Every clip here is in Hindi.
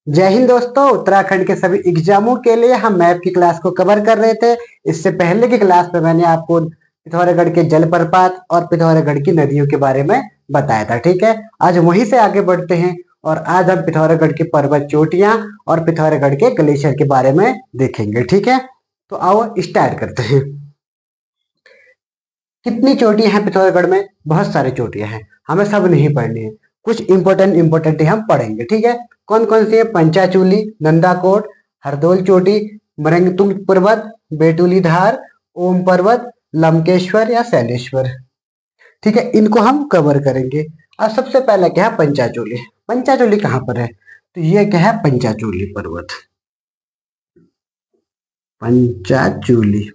जय हिंद दोस्तों। उत्तराखंड के सभी एग्जामों के लिए हम मैप की क्लास को कवर कर रहे थे। इससे पहले की क्लास में मैंने आपको पिथौरागढ़ के जलप्रपात और पिथौरागढ़ की नदियों के बारे में बताया था। ठीक है, आज वहीं से आगे बढ़ते हैं और आज हम पिथौरागढ़ की पर्वत चोटियां और पिथौरागढ़ के ग्लेशियर के बारे में देखेंगे। ठीक है, तो आओ स्टार्ट करते हैं। कितनी चोटियां हैं पिथौरागढ़ में? बहुत सारी चोटियां हैं, हमें सब नहीं पढ़नी है, कुछ इंपॉर्टेंट ही हम पढ़ेंगे। ठीक है, कौन कौन सी है? पंचाचूली, नंदाकोट, हरदोल चोटी, मरंगतुंग पर्वत, बेटुली धार, ओम पर्वत, लंकेश्वर या शैलेश्वर। ठीक है, इनको हम कवर करेंगे। अब सबसे पहला क्या है? पंचाचूली। पंचाचूली कहाँ पर है? तो ये क्या है? पंचाचूली पर्वत, पंचाचूली।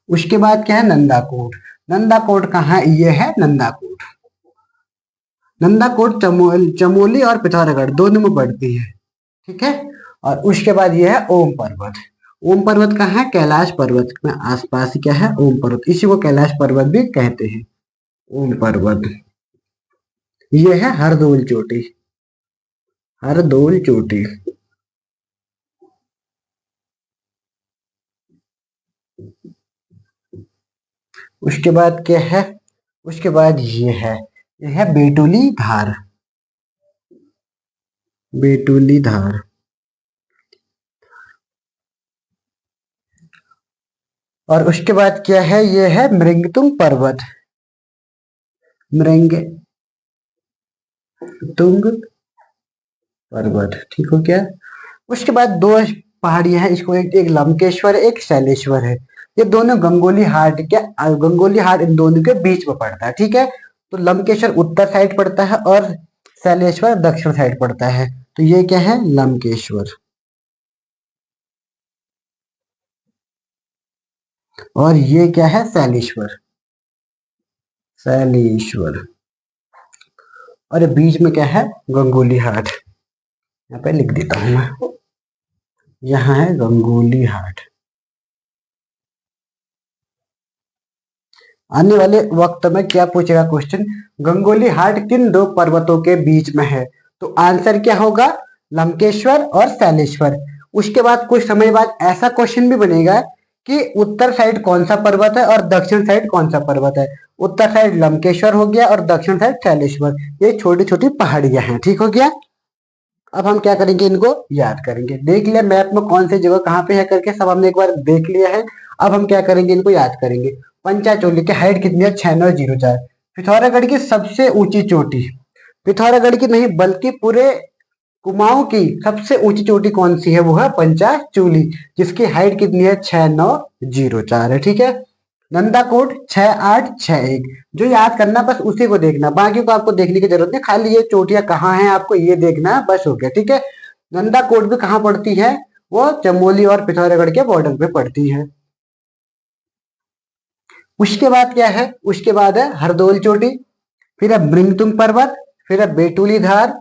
उसके बाद क्या है? नंदाकोट। नंदाकोट कहाँ है? ये है नंदाकोट। नंदाकोट चमोली और पिथौरागढ़ दोनों में पड़ती है। ठीक है, और उसके बाद ये है ओम पर्वत। ओम पर्वत कहाँ है? कैलाश पर्वत में आसपास क्या है? ओम पर्वत, इसी को कैलाश पर्वत भी कहते हैं, ओम पर्वत। ये है हरदोल चोटी, हरदोल चोटी। उसके बाद क्या है? उसके बाद ये है बेटुली धार, बेटुली धार। और उसके बाद क्या है? ये है मृंगतुंग पर्वत, मृंगतुंग पर्वत। ठीक हो गया। उसके बाद दो पहाड़ियां हैं, इसको एक लंकेश्वर एक शैलेश्वर है। ये दोनों गंगोली हाट इन दोनों के बीच में पड़ता है। ठीक है, तो लंकेश्वर उत्तर साइड पड़ता है और शैलेश्वर दक्षिण साइड पड़ता है। तो ये क्या है? लंकेश्वर। और ये क्या है? शैलेश्वर, शैलेश्वर। और बीच में क्या है? गंगोली हाट। यहाँ पे लिख देता हूं मैं, यहाँ है गंगोली हाट। आने वाले वक्त में क्या पूछेगा क्वेश्चन? गंगोली हाट किन दो पर्वतों के बीच में है? तो आंसर क्या होगा? लंकेश्वर और शैलेश्वर। उसके बाद कुछ समय बाद ऐसा क्वेश्चन भी बनेगा कि उत्तर साइड कौन सा पर्वत है और दक्षिण साइड कौन सा पर्वत है। उत्तर साइड लंकेश्वर हो गया और दक्षिण साइड शैलेश्वर। ये छोटी छोटी पहाड़ियां हैं। ठीक हो गया। अब हम क्या करेंगे? इनको याद करेंगे। देख लिया मैप में कौन सी जगह कहाँ पे है करके, सब हमने एक बार देख लिया है। अब हम क्या करेंगे? इनको याद करेंगे। पंचाचूली की हाइट कितनी है? 6904। पिथौरागढ़ की सबसे ऊंची चोटी, पिथौरागढ़ की नहीं बल्कि पूरे कुमाऊं की सबसे ऊंची चोटी कौन सी है? वो है पंचाचूली, जिसकी हाइट कितनी है? 6904 है। ठीक है, नंदा कोड 6861। जो याद करना बस उसी को देखना, बाकी को आपको देखने की जरूरत नहीं, खाली ये चोटियां कहाँ हैं आपको ये देखना है, बस हो गया। ठीक है, नंदा कोड भी कहाँ पड़ती है? वो चमोली और पिथौरागढ़ के बॉर्डर पे पड़ती है। उसके बाद क्या है? उसके बाद है हरदोल चोटी, फिर है मृंगतुंग पर्वत, फिर है बेटुली धार,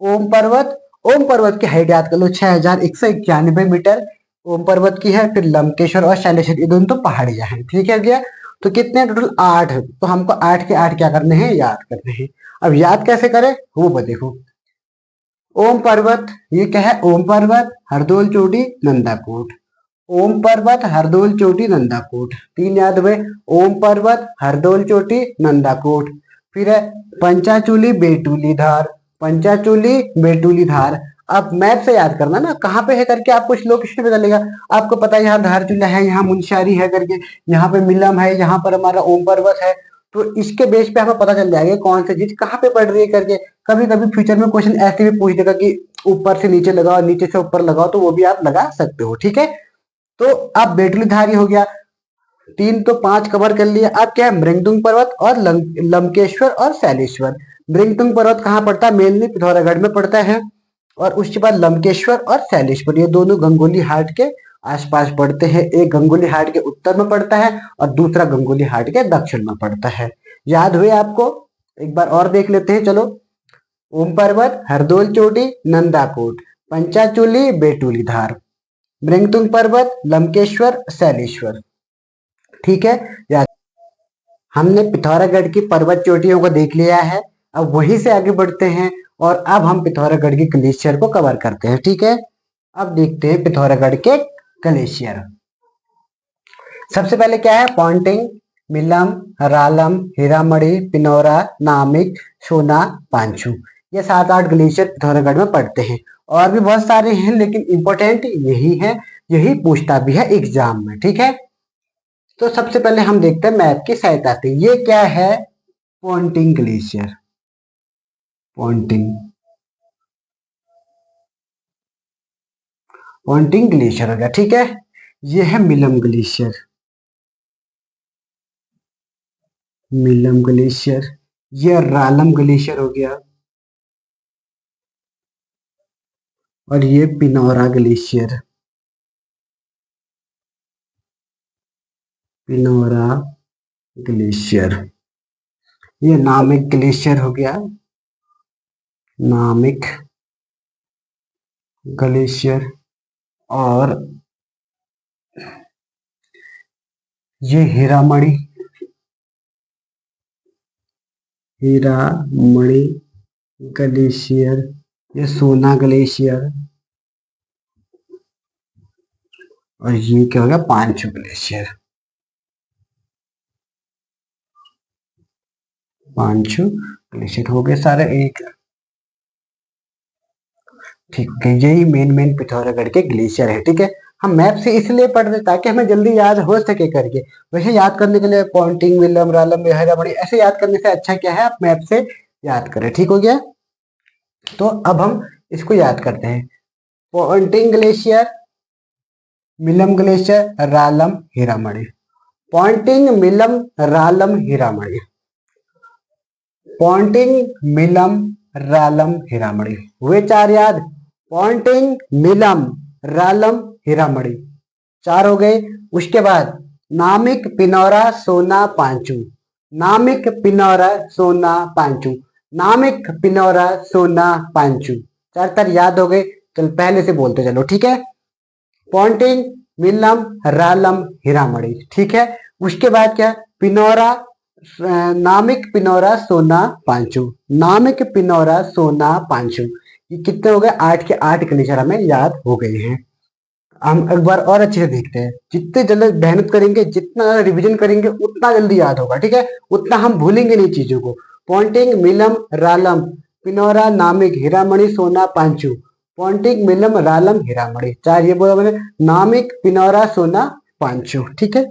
ओम पर्वत। ओम पर्वत की हाइट याद कर लो 6191 मीटर ओम पर्वत की है। फिर लंकेश्वर और शैलेश्वर, ये दोनों तो पहाड़ियां हैं। ठीक है गया। तो कितने टोटल? 8। तो हमको 8 के 8 क्या करने हैं? याद करने हैं। अब याद कैसे करें वो देखो। ओम पर्वत, ये क्या है? ओम पर्वत, हरदोल चोटी, नंदाकोट। ओम पर्वत, हरदोल चोटी, नंदाकोट। 3 याद हुए। ओम पर्वत, हरदोल चोटी, नंदाकोट। फिर है पंचाचूली बेटुली धार, पंचाचूली बेटुली धार। अब मैप से याद करना ना कहाँ पे है करके, आपको इस लोकेशन पे चलेगा। आपको पता है यहाँ धारचूला है, यहाँ मुनस्यारी है करके, यहाँ पे मिलम है, यहाँ पर हमारा ओम पर्वत है। तो इसके बेस पे हमें पता चल जाएगा कौन सी चीज कहाँ पे पड़ रही है करके। कभी कभी फ्यूचर में क्वेश्चन ऐसे भी पूछ देगा कि ऊपर से नीचे लगाओ, नीचे से ऊपर लगाओ, तो वो भी आप लगा सकते हो। ठीक है, तो अब बेटुली धारी हो गया। 3 तो 5 कवर कर लिया। अब क्या है? मृंगतुंग पर्वत और लंकेश्वर और शैलेश्वर। मृंगतुंग पर्वत कहाँ पड़ता है? मेनली पिथौरागढ़ में पड़ता है। और उसके बाद लंकेश्वर और शैलेश्वर, ये दोनों गंगोली हाट के आसपास पड़ते हैं। एक गंगोली हाट के उत्तर में पड़ता है और दूसरा गंगोली हाट के दक्षिण में पड़ता है। याद हुए आपको? एक बार और देख लेते हैं, चलो। ओम पर्वत, हरदोल चोटी, नंदाकोट, पंचाचूली, बेटुली धार, मृंगतुंग पर्वत, लंकेश्वर, शैलेश्वर। ठीक है, याद। हमने पिथौरागढ़ की पर्वत चोटियों को देख लिया है। अब वहीं से आगे बढ़ते हैं और अब हम पिथौरागढ़ के ग्लेशियर को कवर करते हैं। ठीक है, अब देखते हैं पिथौरागढ़ के ग्लेशियर। सबसे पहले क्या है, पॉन्टिंग, मिलम, रालम, हीरामढ़ी, पिनौरा, नामिक, सोना, पांचू। ये 7-8 ग्लेशियर पिथौरागढ़ में पड़ते हैं। और भी बहुत सारे हैं लेकिन इंपॉर्टेंट यही है, यही पूछता भी है एग्जाम में। ठीक है, तो सबसे पहले हम देखते हैं मैप की सहायता से। ये क्या है, Ponting glacier, Ponting Ponting glacier हो गया। ठीक है, ये है मिलम ग्लेशियर, मिलम ग्लेशियर। ये रालम ग्लेशियर हो गया, और ये पिनौरा ग्लेशियर, पिनौरा ग्लेशियर। ये नामिक ग्लेशियर हो गया, नामिक ग्लेशियर। और ये हीरामढ़ी, हीरामढ़ी ग्लेशियर। ये सोना ग्लेशियर। और ये क्या हो गया, पांचू ग्लेशियर, पांचू ग्लेशियर हो गए सारे एक। ठीक है, यही मेन पिथौरागढ़ के ग्लेशियर है। ठीक है, हम मैप से इसलिए पढ़ रहे ताकि हमें जल्दी याद हो सके करके। वैसे याद करने के लिए पॉन्टिंग, विलम, रालम, हीरामढ़ी ऐसे याद करने से अच्छा क्या है, आप मैप से याद करें। ठीक हो गया, तो अब हम इसको याद करते हैं। Ponting glacier, Milam glacier, Ralam, Hiramadhi. पॉन्टिंग, मिलम, रालम, हीरामढ़ी। पॉन्टिंग, मिलम, रालम, हीरामढ़ी हुए 4 याद। पॉन्टिंग, मिलम, रालम, हीरामढ़ी 4 हो गए। उसके बाद नामिक, पिनौरा, सोना, पांचू। नामिक, पिनौरा, सोना, पांचू। नामिक, पिनौरा, सोना, पांचू 4 याद हो गए। चल पहले से बोलते चलो। ठीक है, पॉन्टिंग, मिलम, रालम, हीरामढ़ी। ठीक है, उसके बाद क्या, पिनौरा, नामिक, पिनौरा, सोना, पांचू। नामिक, पिनौरा, सोना, पांचू। ये कितने हो गए, 8 के 8 ग्लेशियर हमें याद हो गए हैं। हम एक बार और अच्छे से देखते हैं। जितने जल्दी मेहनत करेंगे, जितना ज्यादा रिवीजन करेंगे, उतना जल्दी याद होगा। ठीक है, उतना हम भूलेंगे नहीं चीजों को। पॉन्टिंग, मिलम, रालम, पिनौरा, नामिक, हीरामणि, सोना, पांचू। पॉन्टिंग, मिलम, रालम, हीरामणि 4 ये बोला मैंने, नामिक, पिनौरा, सोना, पांचू। ठीक है,